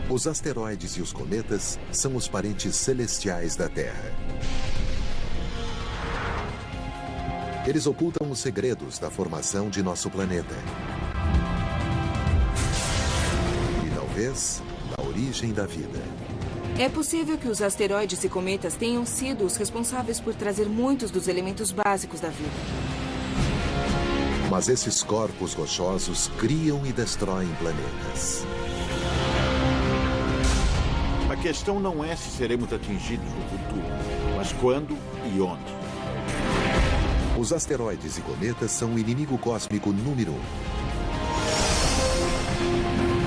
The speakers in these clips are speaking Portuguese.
Os asteroides e os cometas são os parentes celestiais da Terra. Eles ocultam os segredos da formação de nosso planeta. E talvez da origem da vida. É possível que os asteroides e cometas tenham sido os responsáveis por trazer muitos dos elementos básicos da vida. Mas esses corpos rochosos criam e destroem planetas. A questão não é se seremos atingidos no futuro, mas quando e onde. Os asteroides e cometas são o inimigo cósmico número 1.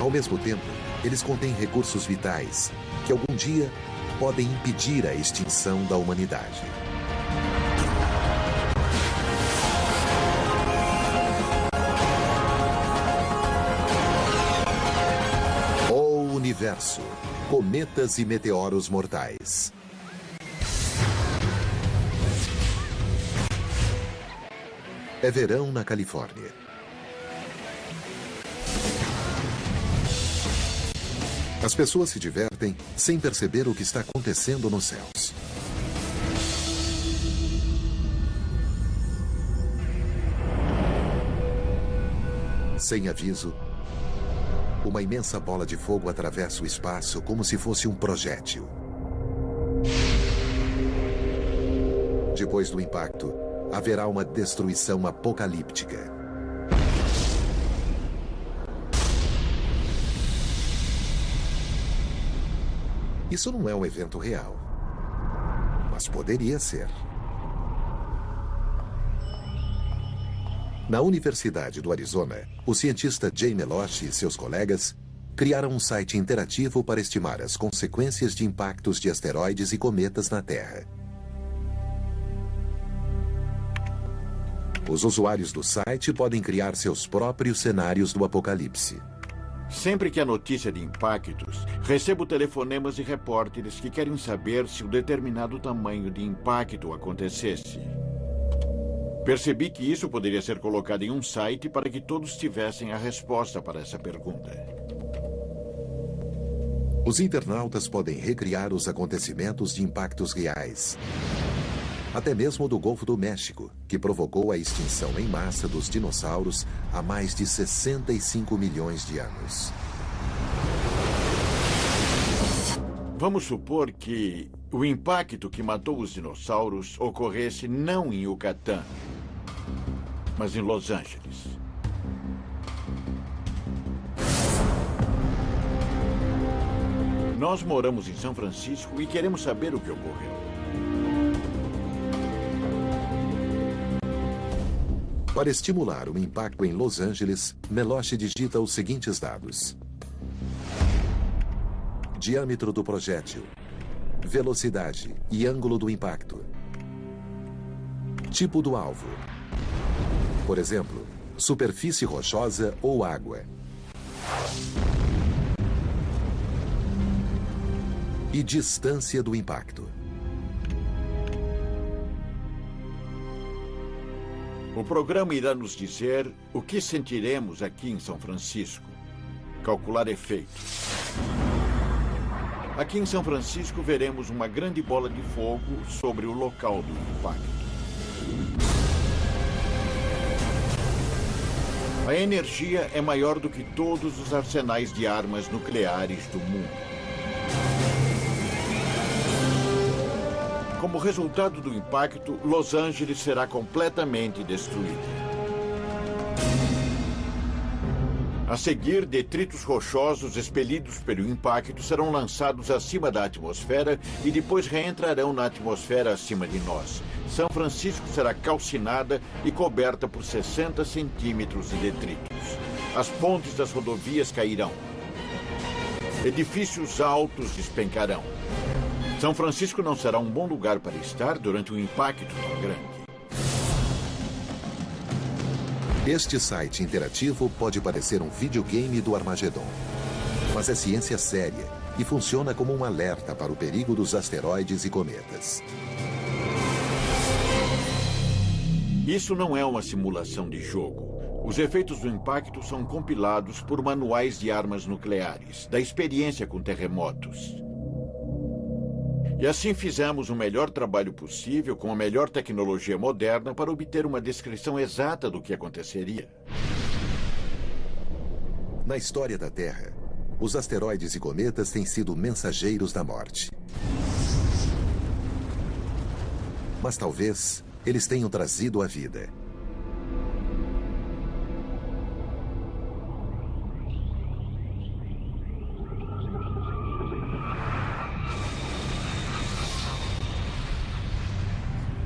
Ao mesmo tempo, eles contêm recursos vitais que algum dia podem impedir a extinção da humanidade. O universo, cometas e meteoros mortais. É verão na Califórnia. As pessoas se divertem sem perceber o que está acontecendo nos céus. Sem aviso, uma imensa bola de fogo atravessa o espaço como se fosse um projétil. Depois do impacto, haverá uma destruição apocalíptica. Isso não é um evento real, mas poderia ser. Na Universidade do Arizona, o cientista Jay Meloche e seus colegas criaram um site interativo para estimar as consequências de impactos de asteroides e cometas na Terra. Os usuários do site podem criar seus próprios cenários do apocalipse. Sempre que há notícia de impactos, recebo telefonemas de repórteres que querem saber se um determinado tamanho de impacto acontecesse. Percebi que isso poderia ser colocado em um site para que todos tivessem a resposta para essa pergunta. Os internautas podem recriar os acontecimentos de impactos reais. Até mesmo do Golfo do México, que provocou a extinção em massa dos dinossauros há mais de 65 milhões de anos. Vamos supor que o impacto que matou os dinossauros ocorresse não em Yucatán, mas em Los Angeles. Nós moramos em São Francisco e queremos saber o que ocorreu. Para estimular o impacto em Los Angeles, Meloche digita os seguintes dados: diâmetro do projétil, velocidade e ângulo do impacto, tipo do alvo, por exemplo, superfície rochosa ou água, e distância do impacto. O programa irá nos dizer o que sentiremos aqui em São Francisco. Calcular efeitos. Aqui em São Francisco veremos uma grande bola de fogo sobre o local do impacto. A energia é maior do que todos os arsenais de armas nucleares do mundo. Como resultado do impacto, Los Angeles será completamente destruída. A seguir, detritos rochosos expelidos pelo impacto serão lançados acima da atmosfera e depois reentrarão na atmosfera acima de nós. São Francisco será calcinada e coberta por 60 centímetros de detritos. As pontes das rodovias cairão. Edifícios altos despencarão. São Francisco não será um bom lugar para estar durante um impacto tão grande. Este site interativo pode parecer um videogame do Armagedon, mas é ciência séria e funciona como um alerta para o perigo dos asteroides e cometas. Isso não é uma simulação de jogo. Os efeitos do impacto são compilados por manuais de armas nucleares, da experiência com terremotos. E assim fizemos o melhor trabalho possível com a melhor tecnologia moderna para obter uma descrição exata do que aconteceria. Na história da Terra, os asteroides e cometas têm sido mensageiros da morte. Mas talvez eles tenham trazido a vida.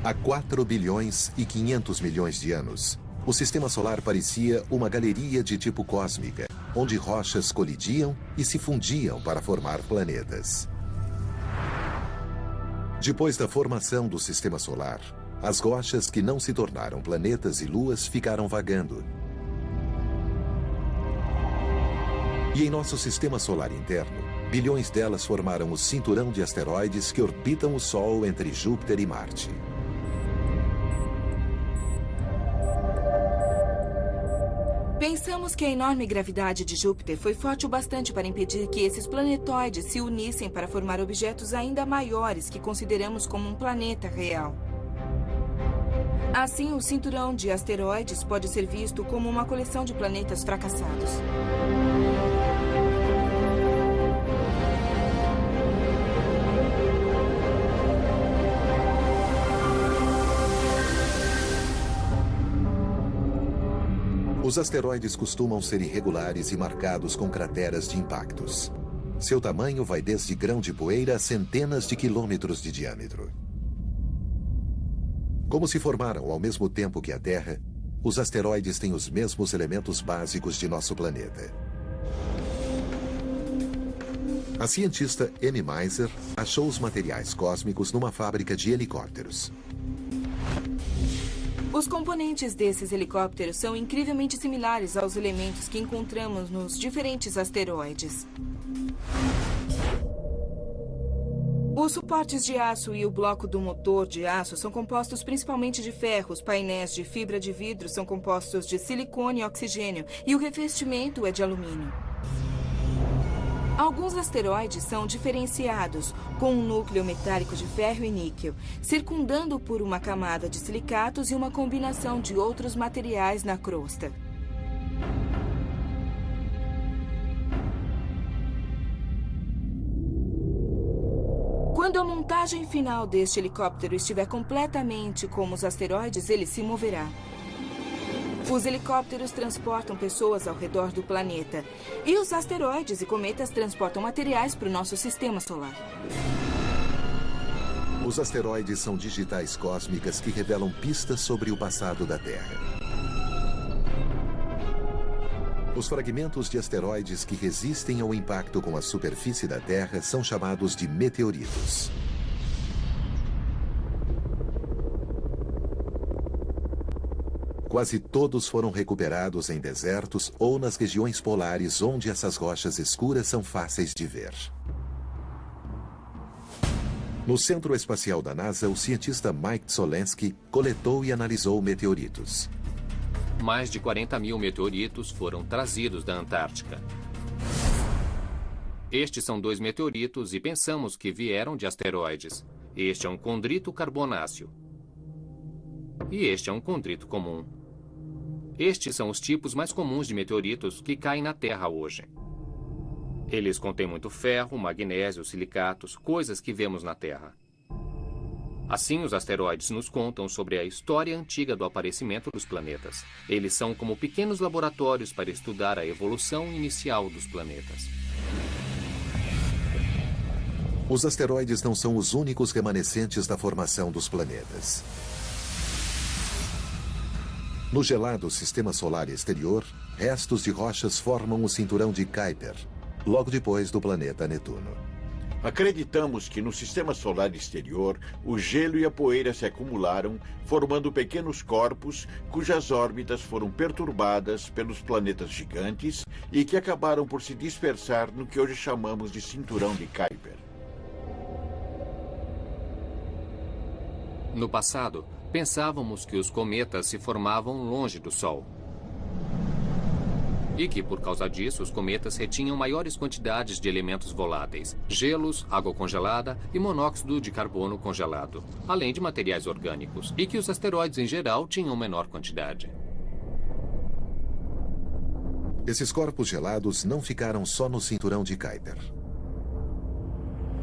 Há 4 bilhões e 500 milhões de anos, o Sistema Solar parecia uma galeria de tipo cósmica, onde rochas colidiam e se fundiam para formar planetas. Depois da formação do Sistema Solar, as rochas que não se tornaram planetas e luas ficaram vagando. E em nosso Sistema Solar interno, bilhões delas formaram o cinturão de asteroides que orbitam o Sol entre Júpiter e Marte. Pensamos que a enorme gravidade de Júpiter foi forte o bastante para impedir que esses planetoides se unissem para formar objetos ainda maiores que consideramos como um planeta real. Assim, o cinturão de asteroides pode ser visto como uma coleção de planetas fracassados. Os asteroides costumam ser irregulares e marcados com crateras de impactos. Seu tamanho vai desde grão de poeira a centenas de quilômetros de diâmetro. Como se formaram ao mesmo tempo que a Terra, os asteroides têm os mesmos elementos básicos de nosso planeta. A cientista Amy Meiser achou os materiais cósmicos numa fábrica de helicópteros. Os componentes desses helicópteros são incrivelmente similares aos elementos que encontramos nos diferentes asteroides. Os suportes de aço e o bloco do motor de aço são compostos principalmente de ferro. Os painéis de fibra de vidro são compostos de silicone e oxigênio, e o revestimento é de alumínio. Alguns asteroides são diferenciados, com um núcleo metálico de ferro e níquel, circundando por uma camada de silicatos e uma combinação de outros materiais na crosta. Quando a montagem final deste helicóptero estiver completamente como os asteroides, ele se moverá. Os helicópteros transportam pessoas ao redor do planeta. E os asteroides e cometas transportam materiais para o nosso sistema solar. Os asteroides são digitais cósmicas que revelam pistas sobre o passado da Terra. Os fragmentos de asteroides que resistem ao impacto com a superfície da Terra são chamados de meteoritos. Quase todos foram recuperados em desertos ou nas regiões polares, onde essas rochas escuras são fáceis de ver. No Centro Espacial da NASA, o cientista Mike Solensky coletou e analisou meteoritos. Mais de 40 mil meteoritos foram trazidos da Antártica. Estes são 2 meteoritos e pensamos que vieram de asteroides. Este é um condrito carbonáceo. E este é um condrito comum. Estes são os tipos mais comuns de meteoritos que caem na Terra hoje. Eles contêm muito ferro, magnésio, silicatos, coisas que vemos na Terra. Assim, os asteroides nos contam sobre a história antiga do aparecimento dos planetas. Eles são como pequenos laboratórios para estudar a evolução inicial dos planetas. Os asteroides não são os únicos remanescentes da formação dos planetas. No gelado sistema solar exterior, restos de rochas formam o cinturão de Kuiper, logo depois do planeta Netuno. Acreditamos que no sistema solar exterior, o gelo e a poeira se acumularam, formando pequenos corpos cujas órbitas foram perturbadas pelos planetas gigantes e que acabaram por se dispersar no que hoje chamamos de cinturão de Kuiper. No passado, pensávamos que os cometas se formavam longe do Sol. E que, por causa disso, os cometas retinham maiores quantidades de elementos voláteis, gelos, água congelada e monóxido de carbono congelado, além de materiais orgânicos, e que os asteroides em geral tinham menor quantidade. Esses corpos gelados não ficaram só no cinturão de Kuiper.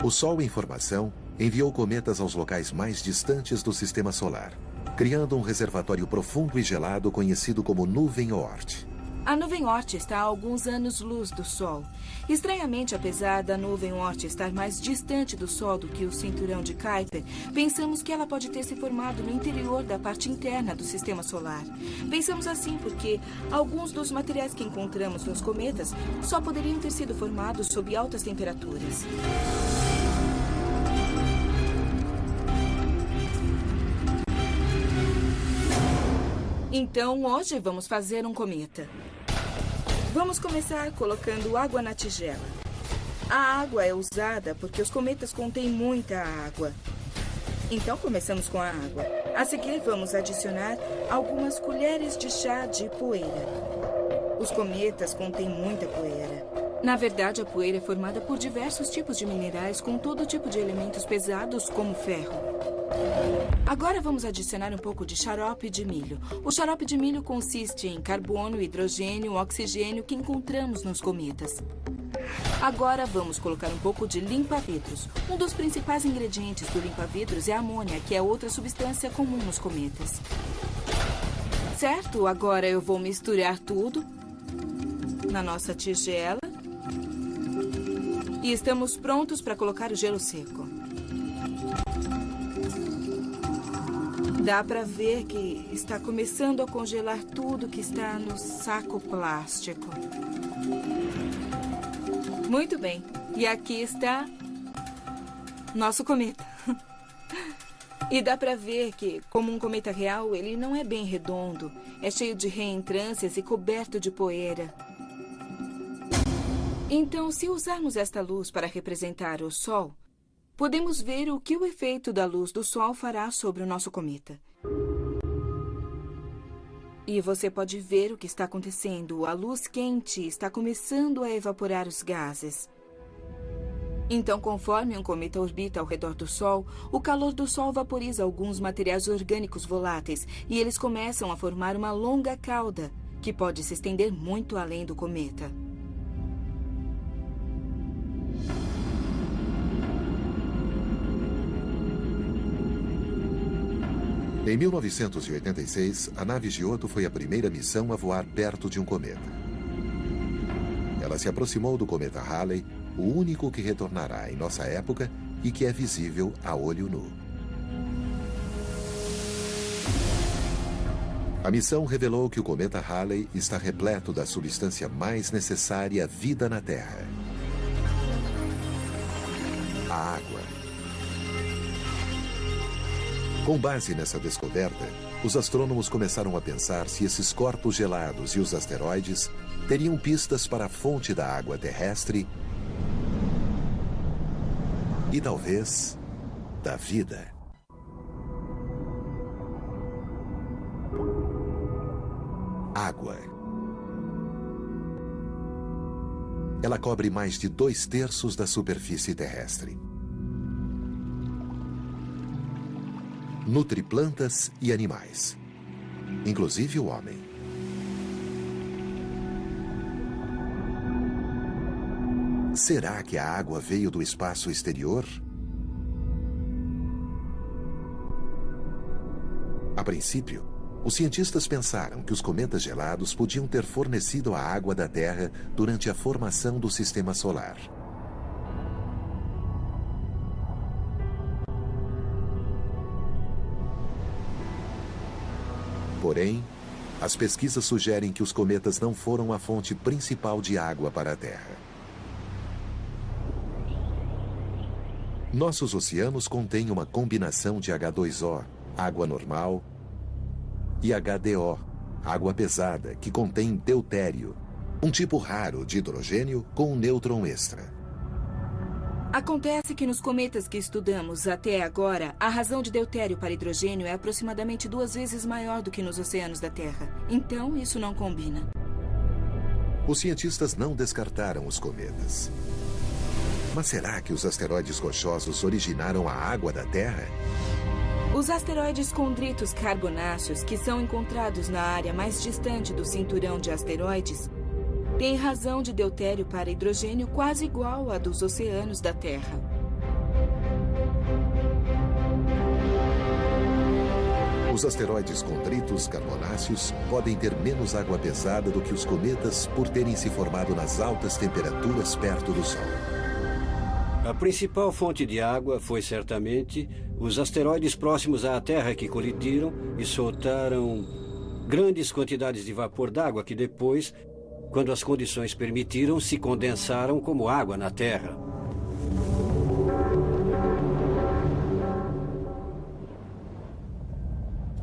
O Sol em formação enviou cometas aos locais mais distantes do Sistema Solar, criando um reservatório profundo e gelado conhecido como Nuvem Oort. A nuvem Oort está a alguns anos-luz do Sol. Estranhamente, apesar da nuvem Oort estar mais distante do Sol do que o cinturão de Kuiper, pensamos que ela pode ter se formado no interior da parte interna do Sistema Solar. Pensamos assim porque alguns dos materiais que encontramos nos cometas só poderiam ter sido formados sob altas temperaturas. Então, hoje vamos fazer um cometa. Vamos começar colocando água na tigela. A água é usada porque os cometas contêm muita água. Então, começamos com a água. A seguir, vamos adicionar algumas colheres de chá de poeira. Os cometas contêm muita poeira. Na verdade, a poeira é formada por diversos tipos de minerais com todo tipo de elementos pesados, como ferro. Agora vamos adicionar um pouco de xarope de milho. O xarope de milho consiste em carbono, hidrogênio, oxigênio que encontramos nos cometas. Agora vamos colocar um pouco de limpa-vidros. Um dos principais ingredientes do limpa-vidros é a amônia, que é outra substância comum nos cometas. Certo? Agora eu vou misturar tudo na nossa tigela. E estamos prontos para colocar o gelo seco. Dá para ver que está começando a congelar tudo que está no saco plástico. Muito bem. E aqui está nosso cometa. E dá para ver que, como um cometa real, ele não é bem redondo. É cheio de reentrâncias e coberto de poeira. Então, se usarmos esta luz para representar o Sol, podemos ver o que o efeito da luz do Sol fará sobre o nosso cometa. E você pode ver o que está acontecendo. A luz quente está começando a evaporar os gases. Então, conforme um cometa orbita ao redor do Sol, o calor do Sol vaporiza alguns materiais orgânicos voláteis e eles começam a formar uma longa cauda, que pode se estender muito além do cometa. Em 1986, a nave Giotto foi a primeira missão a voar perto de um cometa. Ela se aproximou do cometa Halley, o único que retornará em nossa época e que é visível a olho nu. A missão revelou que o cometa Halley está repleto da substância mais necessária à vida na Terra: a água. Com base nessa descoberta, os astrônomos começaram a pensar se esses corpos gelados e os asteroides teriam pistas para a fonte da água terrestre e, talvez, da vida. Água. Ela cobre mais de 2/3 da superfície terrestre. Nutre plantas e animais, inclusive o homem. Será que a água veio do espaço exterior? A princípio, os cientistas pensaram que os cometas gelados podiam ter fornecido a água da Terra durante a formação do Sistema Solar. Porém, as pesquisas sugerem que os cometas não foram a fonte principal de água para a Terra. Nossos oceanos contêm uma combinação de H2O, água normal, e HDO, água pesada, que contém deutério, um tipo raro de hidrogênio com um nêutron extra. Acontece que nos cometas que estudamos até agora, a razão de deutério para hidrogênio é aproximadamente 2 vezes maior do que nos oceanos da Terra. Então, isso não combina. Os cientistas não descartaram os cometas. Mas será que os asteroides rochosos originaram a água da Terra? Os asteroides condritos carbonáceos, que são encontrados na área mais distante do cinturão de asteroides, têm razão de deutério para hidrogênio quase igual à dos oceanos da Terra. Os asteroides condritos carbonáceos podem ter menos água pesada do que os cometas por terem se formado nas altas temperaturas perto do Sol. A principal fonte de água foi certamente os asteroides próximos à Terra que colidiram e soltaram grandes quantidades de vapor d'água que depois, quando as condições permitiram, se condensaram como água na Terra.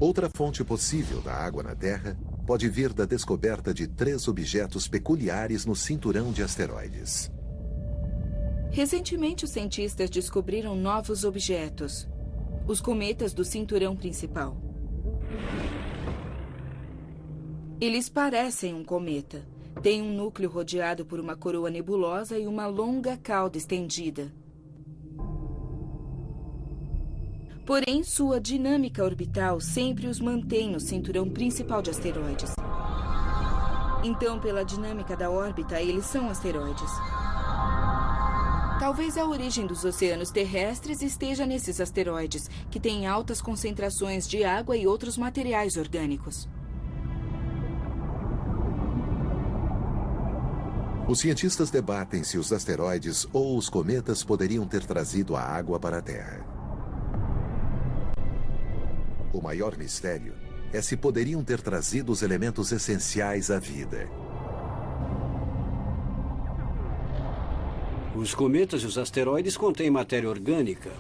Outra fonte possível da água na Terra pode vir da descoberta de 3 objetos peculiares no cinturão de asteroides. Recentemente, os cientistas descobriram novos objetos, os cometas do cinturão principal. Eles parecem um cometa. Têm um núcleo rodeado por uma coroa nebulosa e uma longa cauda estendida. Porém, sua dinâmica orbital sempre os mantém no cinturão principal de asteroides. Então, pela dinâmica da órbita, eles são asteroides. Talvez a origem dos oceanos terrestres esteja nesses asteroides, que têm altas concentrações de água e outros materiais orgânicos. Os cientistas debatem se os asteroides ou os cometas poderiam ter trazido a água para a Terra. O maior mistério é se poderiam ter trazido os elementos essenciais à vida. Os cometas e os asteroides contêm matéria orgânica.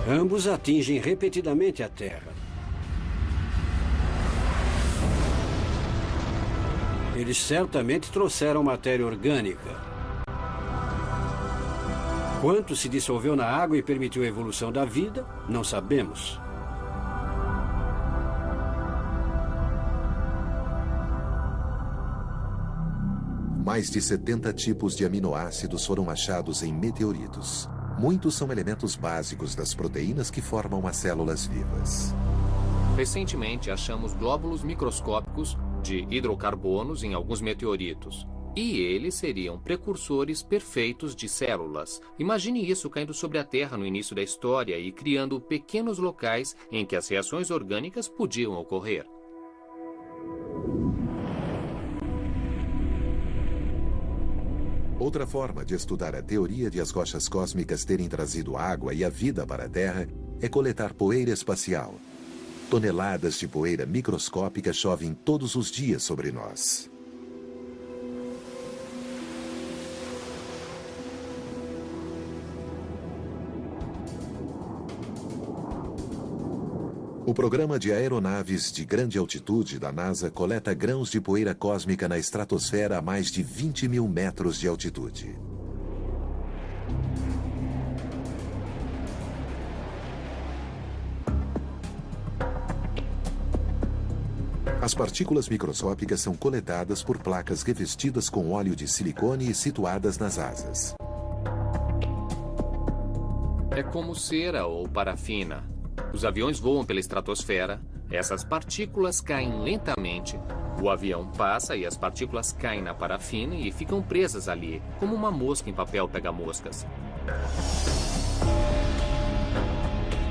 Ambos atingem repetidamente a Terra. Eles certamente trouxeram matéria orgânica. Quanto se dissolveu na água e permitiu a evolução da vida, não sabemos. Mais de 70 tipos de aminoácidos foram achados em meteoritos. Muitos são elementos básicos das proteínas que formam as células vivas. Recentemente, achamos glóbulos microscópicos de hidrocarbonos em alguns meteoritos. E eles seriam precursores perfeitos de células. Imagine isso caindo sobre a Terra no início da história e criando pequenos locais em que as reações orgânicas podiam ocorrer. Outra forma de estudar a teoria de as rochas cósmicas terem trazido água e a vida para a Terra é coletar poeira espacial. Toneladas de poeira microscópica chovem todos os dias sobre nós. O programa de aeronaves de grande altitude da NASA coleta grãos de poeira cósmica na estratosfera a mais de 20 mil metros de altitude. As partículas microscópicas são coletadas por placas revestidas com óleo de silicone e situadas nas asas. É como cera ou parafina. Os aviões voam pela estratosfera, essas partículas caem lentamente, o avião passa e as partículas caem na parafina e ficam presas ali, como uma mosca em papel pega-moscas.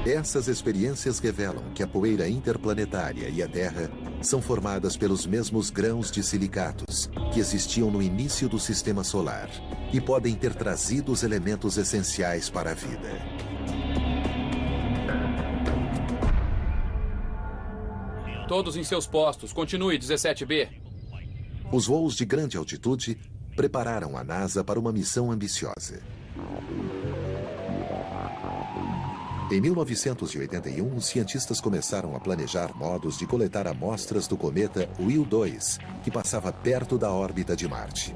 Essas experiências revelam que a poeira interplanetária e a Terra são formadas pelos mesmos grãos de silicatos que existiam no início do Sistema Solar e podem ter trazido os elementos essenciais para a vida. Todos em seus postos. Continue, 17B. Os voos de grande altitude prepararam a NASA para uma missão ambiciosa. Em 1981, os cientistas começaram a planejar modos de coletar amostras do cometa Will 2, que passava perto da órbita de Marte.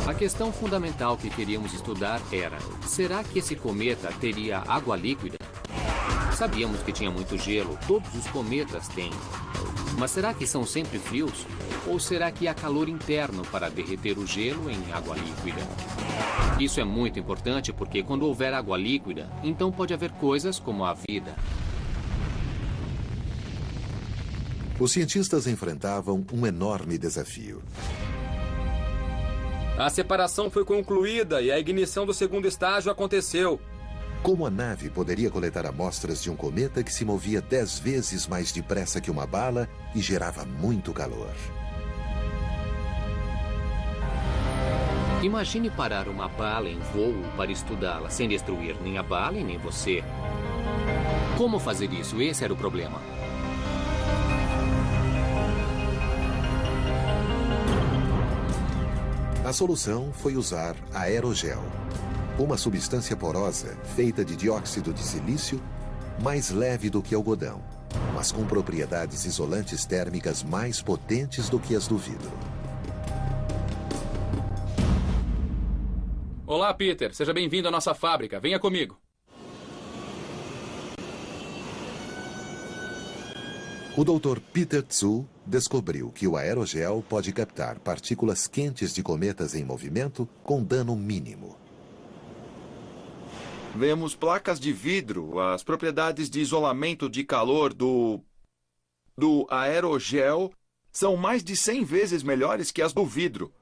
A questão fundamental que queríamos estudar era: será que esse cometa teria água líquida? Sabíamos que tinha muito gelo, todos os cometas têm. Mas será que são sempre frios? Ou será que há calor interno para derreter o gelo em água líquida? Isso é muito importante porque quando houver água líquida, então pode haver coisas como a vida. Os cientistas enfrentavam um enorme desafio. A separação foi concluída e a ignição do segundo estágio aconteceu. Como a nave poderia coletar amostras de um cometa que se movia 10 vezes mais depressa que uma bala e gerava muito calor? Imagine parar uma bala em voo para estudá-la, sem destruir nem a bala e nem você. Como fazer isso? Esse era o problema. A solução foi usar aerogel, uma substância porosa feita de dióxido de silício, mais leve do que algodão, mas com propriedades isolantes térmicas mais potentes do que as do vidro. Olá, Peter. Seja bem-vindo à nossa fábrica. Venha comigo. O Dr. Peter Tsu descobriu que o aerogel pode captar partículas quentes de cometas em movimento com dano mínimo. Vemos placas de vidro. As propriedades de isolamento de calor do aerogel são mais de 100 vezes melhores que as do vidro,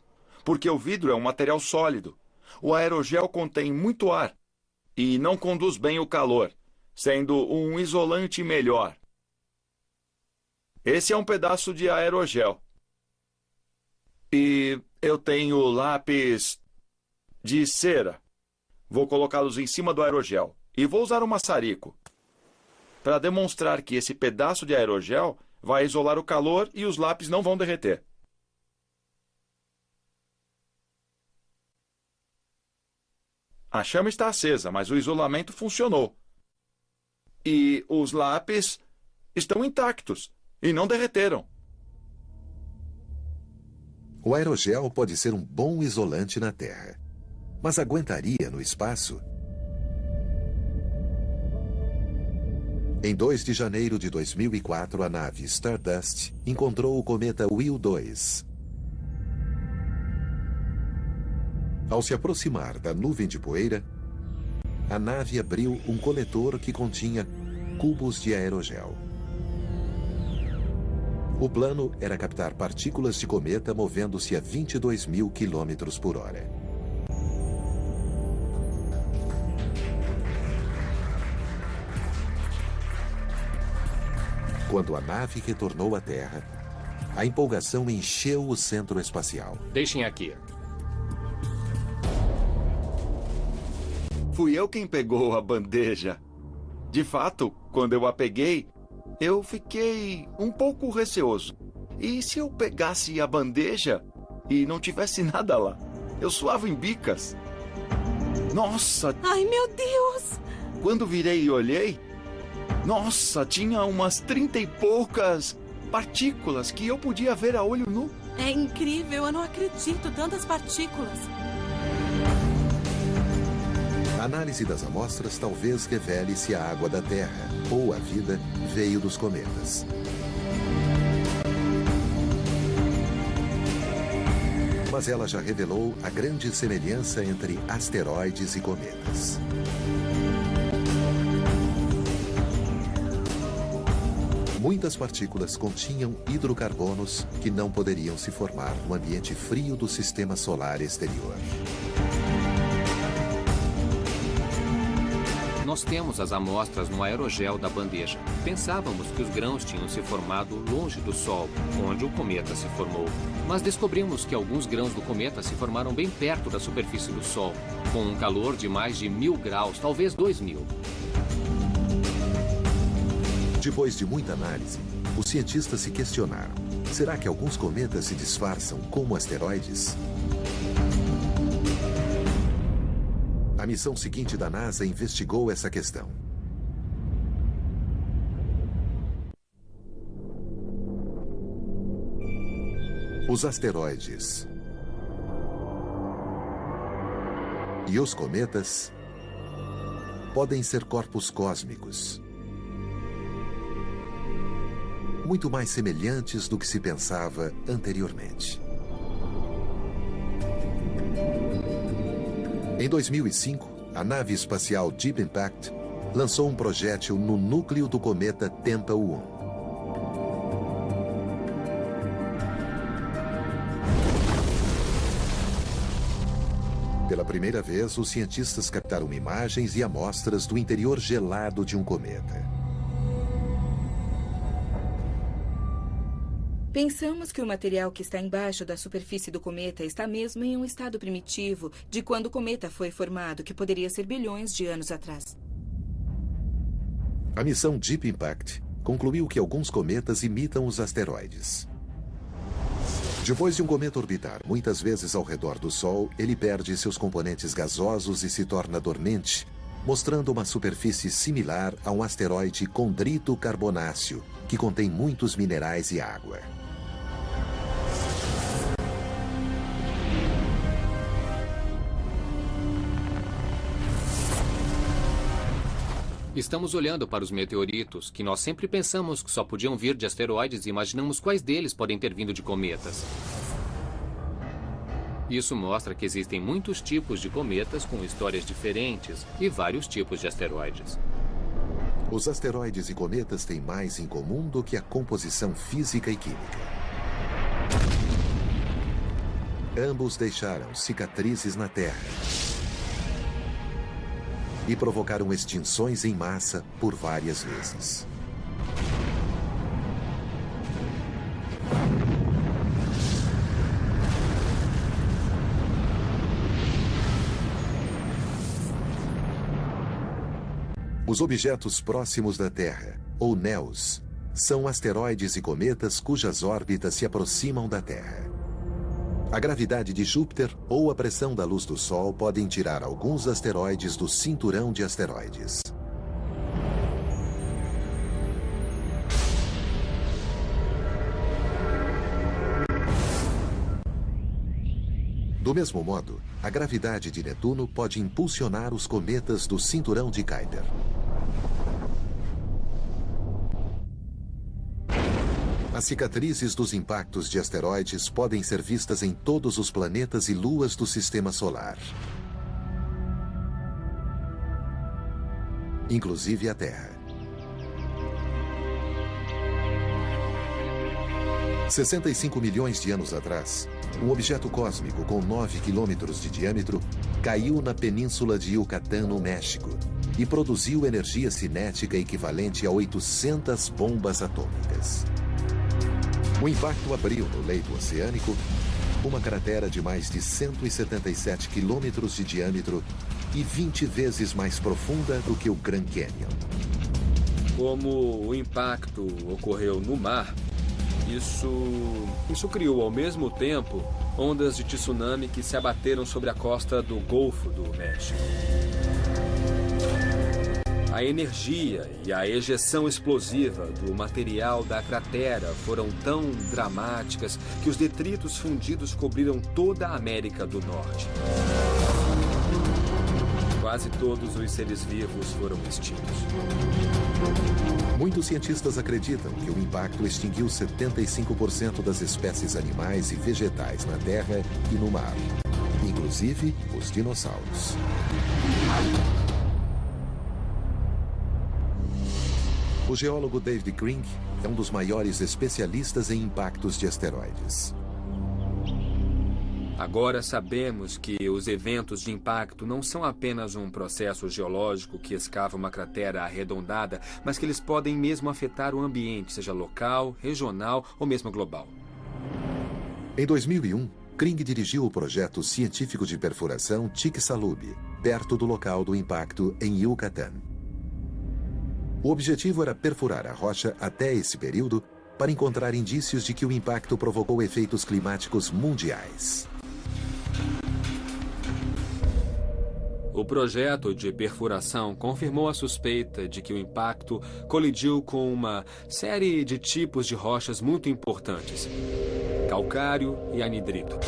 porque o vidro é um material sólido. O aerogel contém muito ar e não conduz bem o calor, sendo um isolante melhor. Esse é um pedaço de aerogel. E eu tenho lápis de cera. Vou colocá-los em cima do aerogel e vou usar um maçarico para demonstrar que esse pedaço de aerogel vai isolar o calor e os lápis não vão derreter. A chama está acesa, mas o isolamento funcionou. E os lápis estão intactos e não derreteram. O aerogel pode ser um bom isolante na Terra, mas aguentaria no espaço? Em 2 de janeiro de 2004, a nave Stardust encontrou o cometa Will 2. Ao se aproximar da nuvem de poeira, a nave abriu um coletor que continha cubos de aerogel. O plano era captar partículas de cometa movendo-se a 22.000 km por hora. Quando a nave retornou à Terra, a empolgação encheu o centro espacial. Deixem aqui. Fui eu quem pegou a bandeja. De fato, quando eu a peguei, eu fiquei um pouco receoso. E se eu pegasse a bandeja e não tivesse nada lá? Eu suava em bicas. Nossa! Ai, meu Deus! Quando virei e olhei, nossa, tinha umas 30 e poucas partículas que eu podia ver a olho nu. É incrível, eu não acredito, tantas partículas. A análise das amostras talvez revele se a água da Terra ou a vida veio dos cometas. Mas ela já revelou a grande semelhança entre asteroides e cometas. Muitas partículas continham hidrocarbonos que não poderiam se formar no ambiente frio do sistema solar exterior. Nós temos as amostras no aerogel da bandeja. Pensávamos que os grãos tinham se formado longe do Sol, onde o cometa se formou. Mas descobrimos que alguns grãos do cometa se formaram bem perto da superfície do Sol, com um calor de mais de 1000 graus, talvez 2000. Depois de muita análise, os cientistas se questionaram: será que alguns cometas se disfarçam como asteroides? A missão seguinte da NASA investigou essa questão. Os asteroides e os cometas podem ser corpos cósmicos. muito mais semelhantes do que se pensava anteriormente. Em 2005, a nave espacial Deep Impact lançou um projétil no núcleo do cometa Tempel 1. Pela primeira vez, os cientistas captaram imagens e amostras do interior gelado de um cometa. Pensamos que o material que está embaixo da superfície do cometa está mesmo em um estado primitivo de quando o cometa foi formado, que poderia ser bilhões de anos atrás. A missão Deep Impact concluiu que alguns cometas imitam os asteroides. Depois de um cometa orbitar muitas vezes ao redor do Sol, ele perde seus componentes gasosos e se torna dormente, mostrando uma superfície similar a um asteroide condrito carbonáceo, que contém muitos minerais e água. Estamos olhando para os meteoritos, que nós sempre pensamos que só podiam vir de asteroides e imaginamos quais deles podem ter vindo de cometas. Isso mostra que existem muitos tipos de cometas com histórias diferentes e vários tipos de asteroides. Os asteroides e cometas têm mais em comum do que a composição física e química. Ambos deixaram cicatrizes na Terra e provocaram extinções em massa por várias vezes. Os objetos próximos da Terra, ou NEOs, são asteroides e cometas cujas órbitas se aproximam da Terra. A gravidade de Júpiter ou a pressão da luz do Sol podem tirar alguns asteroides do cinturão de asteroides. Do mesmo modo, a gravidade de Netuno pode impulsionar os cometas do cinturão de Kuiper. As cicatrizes dos impactos de asteroides podem ser vistas em todos os planetas e luas do Sistema Solar, inclusive a Terra. 65 milhões de anos atrás, um objeto cósmico com 9 quilômetros de diâmetro caiu na península de Yucatán, no México, e produziu energia cinética equivalente a 800 bombas atômicas. O impacto abriu no leito oceânico uma cratera de mais de 177 quilômetros de diâmetro e 20 vezes mais profunda do que o Grand Canyon. Como o impacto ocorreu no mar, isso criou ao mesmo tempo ondas de tsunami que se abateram sobre a costa do Golfo do México. A energia e a ejeção explosiva do material da cratera foram tão dramáticas que os detritos fundidos cobriram toda a América do Norte. Quase todos os seres vivos foram extintos. Muitos cientistas acreditam que o impacto extinguiu 75% das espécies animais e vegetais na Terra e no mar, inclusive os dinossauros. O geólogo David Crink é um dos maiores especialistas em impactos de asteroides. Agora sabemos que os eventos de impacto não são apenas um processo geológico que escava uma cratera arredondada, mas que eles podem mesmo afetar o ambiente, seja local, regional ou mesmo global. Em 2001, Crink dirigiu o projeto científico de perfuração Chicxulub, perto do local do impacto em Yucatán. O objetivo era perfurar a rocha até esse período para encontrar indícios de que o impacto provocou efeitos climáticos mundiais. O projeto de perfuração confirmou a suspeita de que o impacto colidiu com uma série de tipos de rochas muito importantes: calcário e anidrito.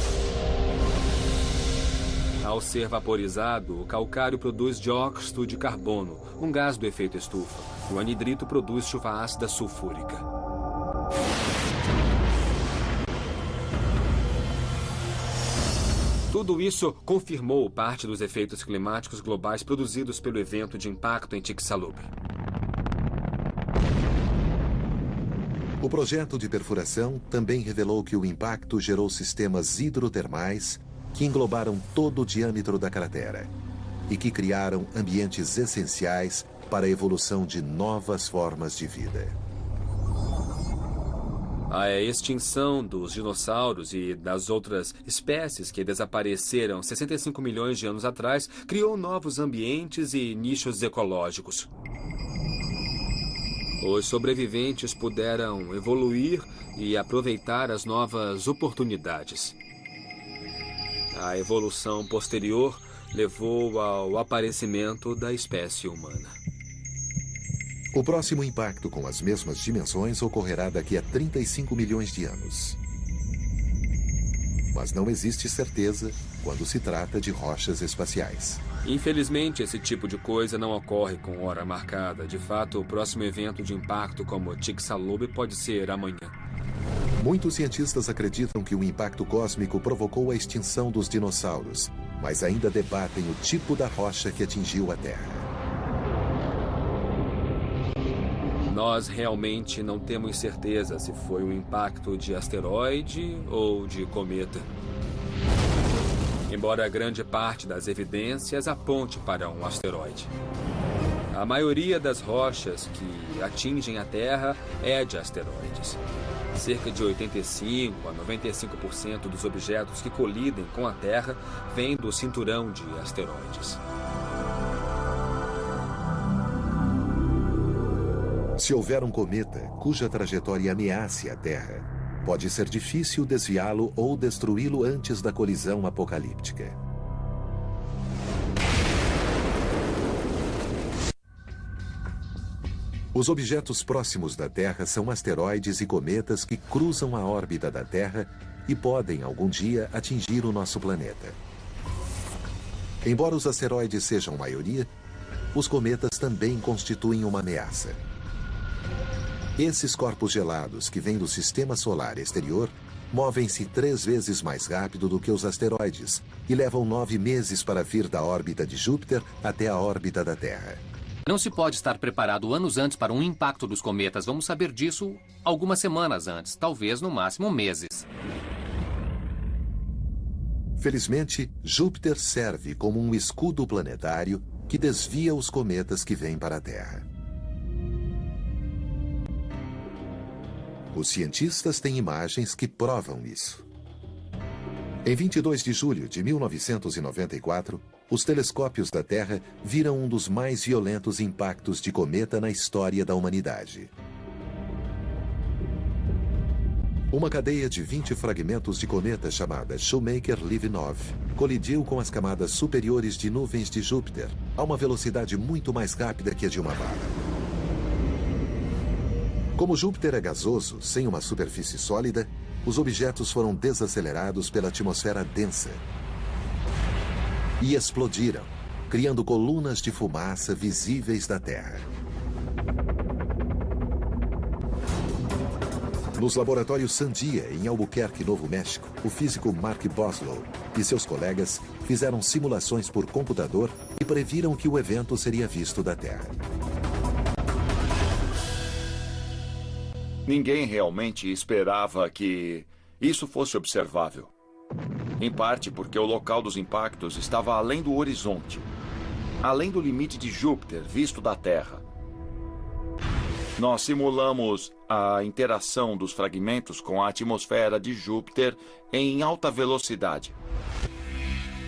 Ao ser vaporizado, o calcário produz dióxido de carbono, um gás do efeito estufa. O anidrito produz chuva ácida sulfúrica. Tudo isso confirmou parte dos efeitos climáticos globais produzidos pelo evento de impacto em Chicxulub. O projeto de perfuração também revelou que o impacto gerou sistemas hidrotermais que englobaram todo o diâmetro da cratera e que criaram ambientes essenciais para a evolução de novas formas de vida. A extinção dos dinossauros e das outras espécies que desapareceram 65 milhões de anos atrás criou novos ambientes e nichos ecológicos. Os sobreviventes puderam evoluir e aproveitar as novas oportunidades. A evolução posterior levou ao aparecimento da espécie humana. O próximo impacto com as mesmas dimensões ocorrerá daqui a 35 milhões de anos. Mas não existe certeza quando se trata de rochas espaciais. Infelizmente, esse tipo de coisa não ocorre com hora marcada. De fato, o próximo evento de impacto como Chicxulub pode ser amanhã. Muitos cientistas acreditam que o impacto cósmico provocou a extinção dos dinossauros, mas ainda debatem o tipo da rocha que atingiu a Terra. Nós realmente não temos certeza se foi um impacto de asteroide ou de cometa. Embora grande parte das evidências aponte para um asteroide. A maioria das rochas que atingem a Terra é de asteroides. Cerca de 85% a 95% dos objetos que colidem com a Terra vêm do cinturão de asteroides. Se houver um cometa cuja trajetória ameace a Terra, pode ser difícil desviá-lo ou destruí-lo antes da colisão apocalíptica. Os objetos próximos da Terra são asteroides e cometas que cruzam a órbita da Terra e podem, algum dia, atingir o nosso planeta. Embora os asteroides sejam maioria, os cometas também constituem uma ameaça. Esses corpos gelados que vêm do sistema solar exterior movem-se 3 vezes mais rápido do que os asteroides e levam 9 meses para vir da órbita de Júpiter até a órbita da Terra. Não se pode estar preparado anos antes para um impacto dos cometas. Vamos saber disso algumas semanas antes, talvez no máximo meses. Felizmente, Júpiter serve como um escudo planetário que desvia os cometas que vêm para a Terra. Os cientistas têm imagens que provam isso. Em 22 de julho de 1994, os telescópios da Terra viram um dos mais violentos impactos de cometa na história da humanidade. Uma cadeia de 20 fragmentos de cometa chamada Shoemaker-Levy-9 colidiu com as camadas superiores de nuvens de Júpiter a uma velocidade muito mais rápida que a de uma bala. Como Júpiter é gasoso, sem uma superfície sólida, os objetos foram desacelerados pela atmosfera densa e explodiram, criando colunas de fumaça visíveis da Terra. Nos laboratórios Sandia, em Albuquerque, Novo México, o físico Mark Boslow e seus colegas fizeram simulações por computador e previram que o evento seria visto da Terra. Ninguém realmente esperava que isso fosse observável. Em parte porque o local dos impactos estava além do horizonte, além do limite de Júpiter visto da Terra. Nós simulamos a interação dos fragmentos com a atmosfera de Júpiter em alta velocidade.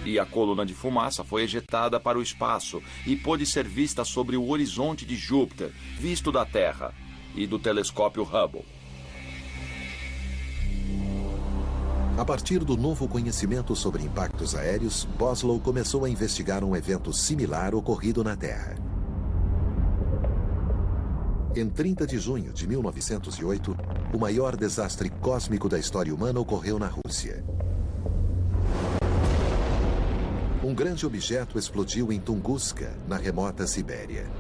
E a coluna de fumaça foi ejetada para o espaço e pôde ser vista sobre o horizonte de Júpiter, visto da Terra, e do telescópio Hubble. A partir do novo conhecimento sobre impactos aéreos, Boslow começou a investigar um evento similar ocorrido na Terra. Em 30 de junho de 1908, o maior desastre cósmico da história humana ocorreu na Rússia. Um grande objeto explodiu em Tunguska, na remota Sibéria.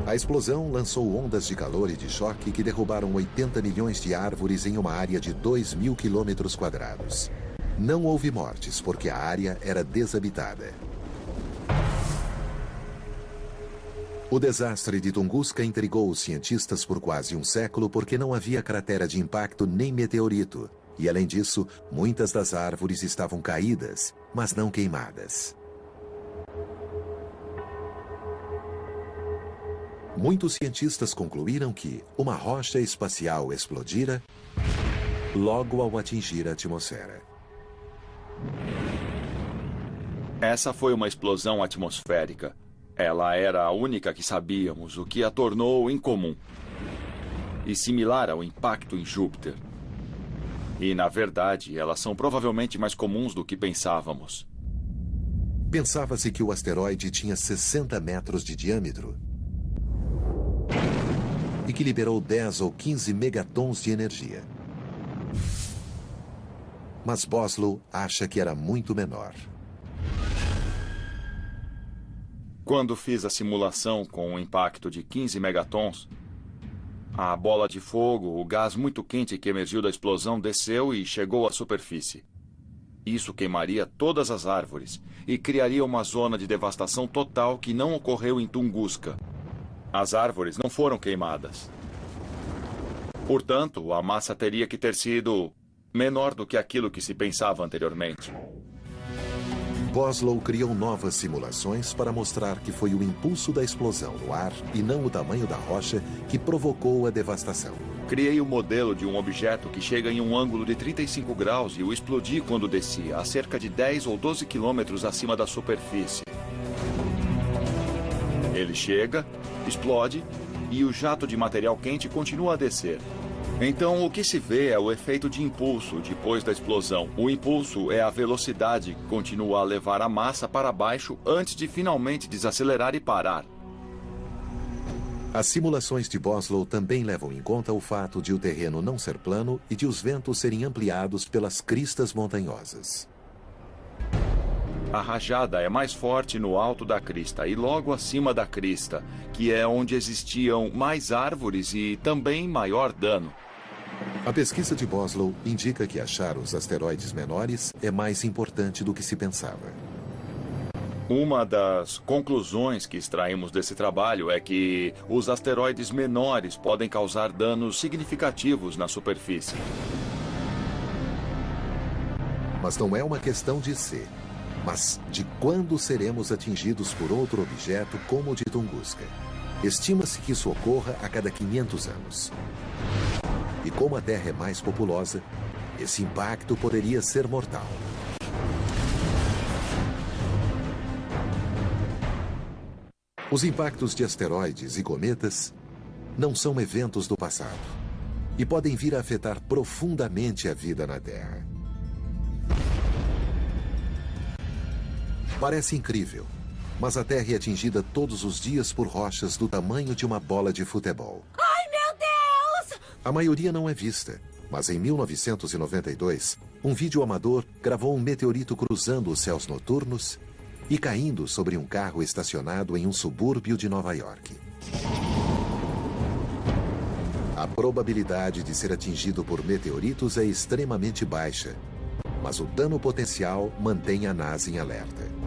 A explosão lançou ondas de calor e de choque que derrubaram 80 milhões de árvores em uma área de 2.000 quilômetros quadrados. Não houve mortes porque a área era desabitada. O desastre de Tunguska intrigou os cientistas por quase um século porque não havia cratera de impacto nem meteorito. E, além disso, muitas das árvores estavam caídas, mas não queimadas. Muitos cientistas concluíram que uma rocha espacial explodira logo ao atingir a atmosfera. Essa foi uma explosão atmosférica. Ela era a única que sabíamos, o que a tornou incomum. E similar ao impacto em Júpiter. E, na verdade, elas são provavelmente mais comuns do que pensávamos. Pensava-se que o asteroide tinha 60 metros de diâmetro e que liberou 10 ou 15 megatons de energia. Mas Boslow acha que era muito menor. Quando fiz a simulação com um impacto de 15 megatons, a bola de fogo, o gás muito quente que emergiu da explosão, desceu e chegou à superfície. Isso queimaria todas as árvores e criaria uma zona de devastação total que não ocorreu em Tunguska. As árvores não foram queimadas. Portanto, a massa teria que ter sido menor do que aquilo que se pensava anteriormente. Boslow criou novas simulações para mostrar que foi o impulso da explosão no ar e não o tamanho da rocha que provocou a devastação. Criei um modelo de um objeto que chega em um ângulo de 35 graus e o explodi quando descia, a cerca de 10 ou 12 quilômetros acima da superfície. Ele chega, explode e o jato de material quente continua a descer. Então, o que se vê é o efeito de impulso depois da explosão. O impulso é a velocidade que continua a levar a massa para baixo antes de finalmente desacelerar e parar. As simulações de Boslow também levam em conta o fato de o terreno não ser plano e de os ventos serem ampliados pelas cristas montanhosas. A rajada é mais forte no alto da crista e logo acima da crista, que é onde existiam mais árvores e também maior dano. A pesquisa de Boslow indica que achar os asteroides menores é mais importante do que se pensava. Uma das conclusões que extraímos desse trabalho é que os asteroides menores podem causar danos significativos na superfície. Mas não é uma questão de se, mas de quando seremos atingidos por outro objeto como o de Tunguska. Estima-se que isso ocorra a cada 500 anos. E como a Terra é mais populosa, esse impacto poderia ser mortal. Os impactos de asteroides e cometas não são eventos do passado e podem vir a afetar profundamente a vida na Terra. Parece incrível, mas a Terra é atingida todos os dias por rochas do tamanho de uma bola de futebol. Ai, meu Deus! A maioria não é vista, mas em 1992, um vídeo amador gravou um meteorito cruzando os céus noturnos e caindo sobre um carro estacionado em um subúrbio de Nova York. A probabilidade de ser atingido por meteoritos é extremamente baixa, mas o dano potencial mantém a NASA em alerta.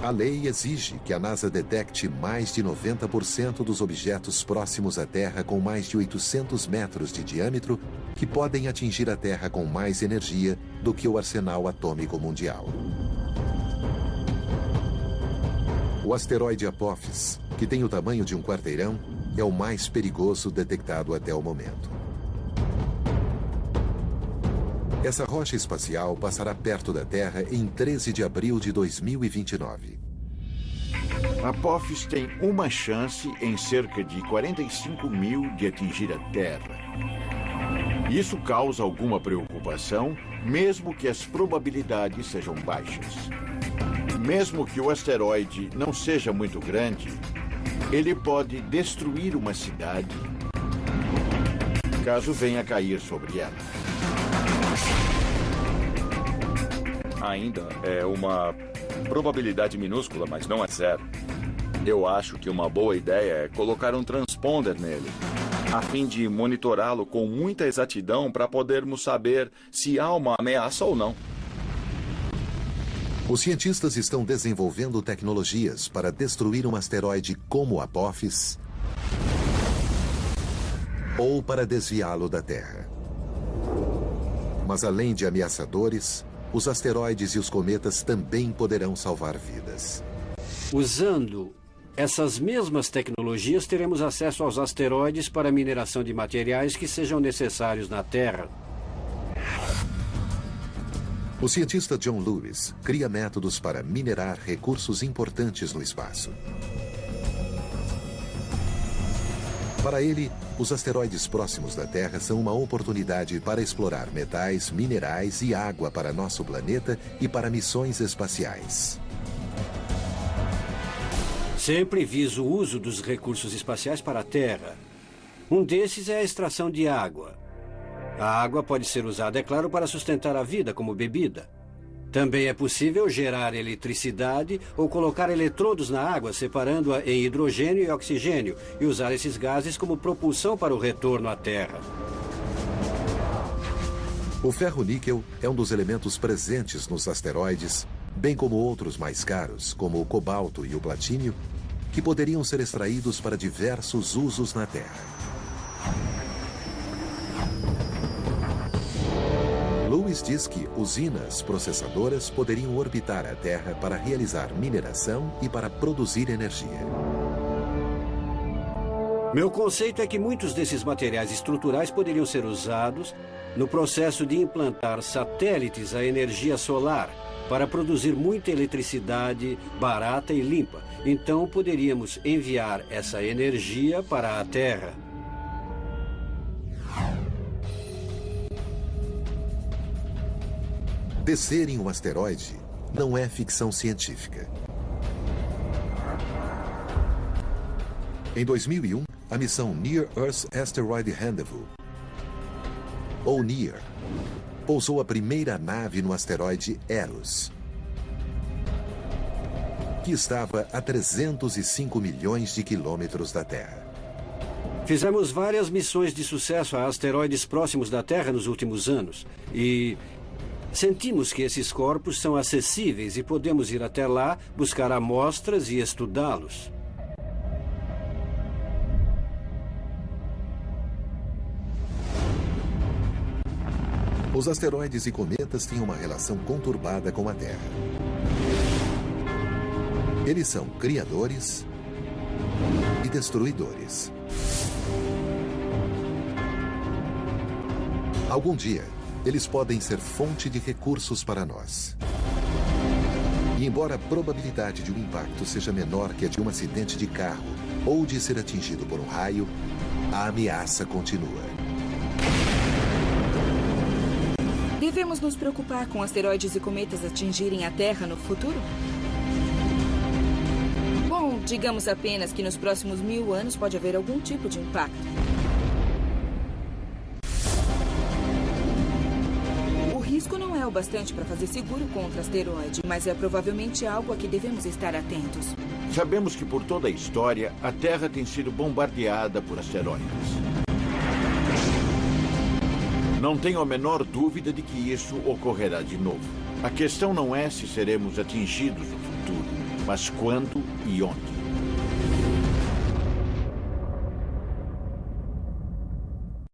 A lei exige que a NASA detecte mais de 90% dos objetos próximos à Terra com mais de 800 metros de diâmetro que podem atingir a Terra com mais energia do que o arsenal atômico mundial. O asteroide Apophis, que tem o tamanho de um quarteirão, é o mais perigoso detectado até o momento. Essa rocha espacial passará perto da Terra em 13 de abril de 2029. Apophis tem uma chance em cerca de 45 mil de atingir a Terra. Isso causa alguma preocupação, mesmo que as probabilidades sejam baixas. Mesmo que o asteroide não seja muito grande, ele pode destruir uma cidade caso venha cair sobre ela. Ainda é uma Probabilidade minúscula, mas não é zero. Eu acho que uma boa ideia é colocar um transponder nele, a fim de monitorá-lo com muita exatidão para podermos saber se há uma ameaça ou não. Os cientistas estão desenvolvendo tecnologias para destruir um asteroide como Apophis ou para desviá-lo da Terra. Mas além de ameaçadores, os asteroides e os cometas também poderão salvar vidas. Usando essas mesmas tecnologias, teremos acesso aos asteroides para a mineração de materiais que sejam necessários na Terra. O cientista John Lewis cria métodos para minerar recursos importantes no espaço. Para ele, os asteroides próximos da Terra são uma oportunidade para explorar metais, minerais e água para nosso planeta e para missões espaciais. Sempre viso o uso dos recursos espaciais para a Terra. Um desses é a extração de água. A água pode ser usada, é claro, para sustentar a vida como bebida. Também é possível gerar eletricidade ou colocar eletrodos na água, separando-a em hidrogênio e oxigênio, e usar esses gases como propulsão para o retorno à Terra. O ferro-níquel é um dos elementos presentes nos asteroides, bem como outros mais caros, como o cobalto e o platínio, que poderiam ser extraídos para diversos usos na Terra. Lewis diz que usinas processadoras poderiam orbitar a Terra para realizar mineração e para produzir energia. Meu conceito é que muitos desses materiais estruturais poderiam ser usados no processo de implantar satélites à energia solar para produzir muita eletricidade barata e limpa. Então poderíamos enviar essa energia para a Terra. Descer em um asteroide não é ficção científica. Em 2001, a missão Near Earth Asteroid Rendezvous, ou NEAR, pousou a primeira nave no asteroide Eros, que estava a 305 milhões de quilômetros da Terra. Fizemos várias missões de sucesso a asteroides próximos da Terra nos últimos anos e sentimos que esses corpos são acessíveis e podemos ir até lá, buscar amostras e estudá-los. Os asteroides e cometas têm uma relação conturbada com a Terra. Eles são criadores e destruidores. Algum dia, eles podem ser fonte de recursos para nós. E embora a probabilidade de um impacto seja menor que a de um acidente de carro ou de ser atingido por um raio, a ameaça continua. Devemos nos preocupar com asteroides e cometas atingirem a Terra no futuro? Bom, digamos apenas que nos próximos 1000 anos pode haver algum tipo de impacto. O risco não é o bastante para fazer seguro contra asteroide, mas é provavelmente algo a que devemos estar atentos. Sabemos que por toda a história, a Terra tem sido bombardeada por asteroides. Não tenho a menor dúvida de que isso ocorrerá de novo. A questão não é se seremos atingidos no futuro, mas quando e onde.